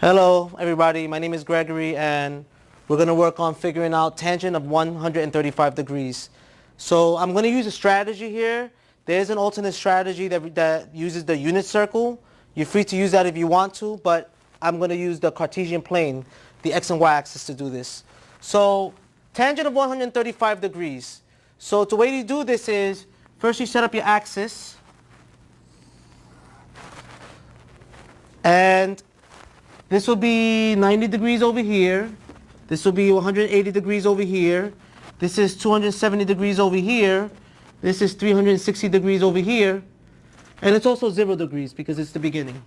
Hello everybody, my name is Gregory and we're going to work on figuring out tangent of 135 degrees. So I'm going to use a strategy here. There's an alternate strategy that uses the unit circle. You're free to use that if you want to, but I'm going to use the Cartesian plane, the x and y axis to do this. So tangent of 135 degrees. So the way you do this is, first you set up your axis and this will be 90 degrees over here. This will be 180 degrees over here. This is 270 degrees over here. This is 360 degrees over here. And it's also 0 degrees because it's the beginning.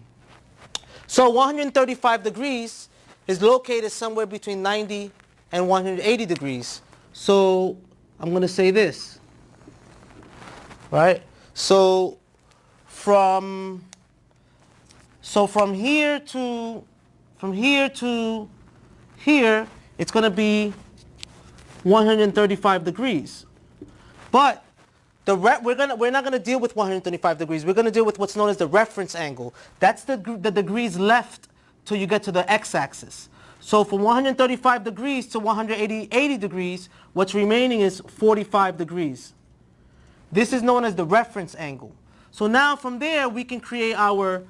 So 135 degrees is located somewhere between 90 and 180 degrees. So I'm going to say this. Right? So from here to here, it's going to be 135 degrees. But we're not going to deal with 135 degrees. We're going to deal with what's known as the reference angle. That's the degrees left till you get to the x-axis. So from 135 degrees to 180 degrees, what's remaining is 45 degrees. This is known as the reference angle. So now from there, we can create our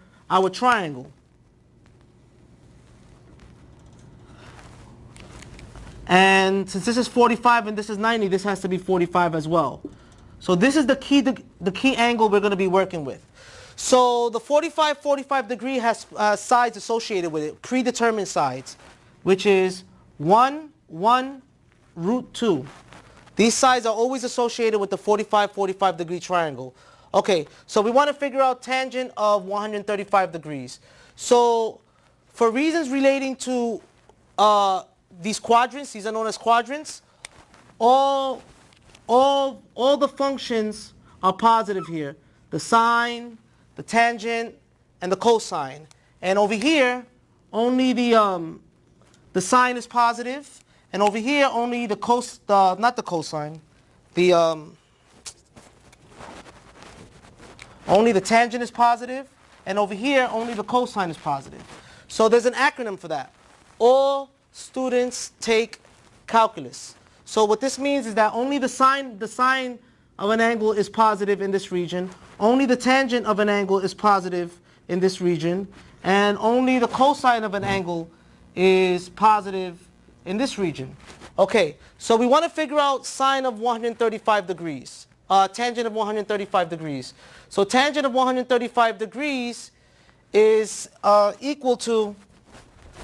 triangle. And since this is 45 and this is 90, this has to be 45 as well. So this is the key angle we're going to be working with. So the 45 degree has sides associated with it, predetermined sides, which is 1, 1, root 2. These sides are always associated with the 45 degree triangle. Okay, so we want to figure out tangent of 135 degrees. So for reasons relating to these quadrants, these are known as quadrants, all the functions are positive here. The sine, the tangent, and the cosine. And over here, only the sine is positive, and over here only not the cosine, only the tangent is positive, and over here only the cosine is positive. So there's an acronym for that. All students take calculus. So what this means is that only the sine of an angle is positive in this region, only the tangent of an angle is positive in this region, and only the cosine of an angle is positive in this region. Okay, so we want to figure out sine of 135 degrees, tangent of 135 degrees. So tangent of 135 degrees is equal to,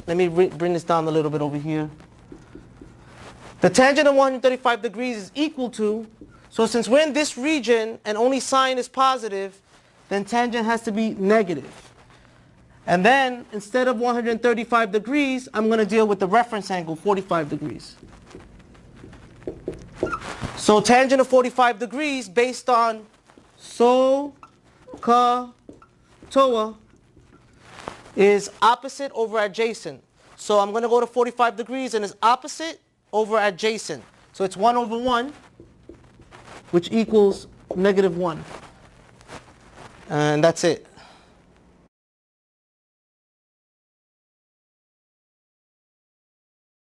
let me bring this down a little bit over here. The tangent of 135 degrees is equal to, so since we're in this region and only sine is positive, then tangent has to be negative. And then instead of 135 degrees, I'm going to deal with the reference angle, 45 degrees. So tangent of 45 degrees based on SOH, CA, TOA is opposite over adjacent. So I'm going to go to 45 degrees and it's opposite over adjacent. So it's 1 over 1, which equals -1. And that's it.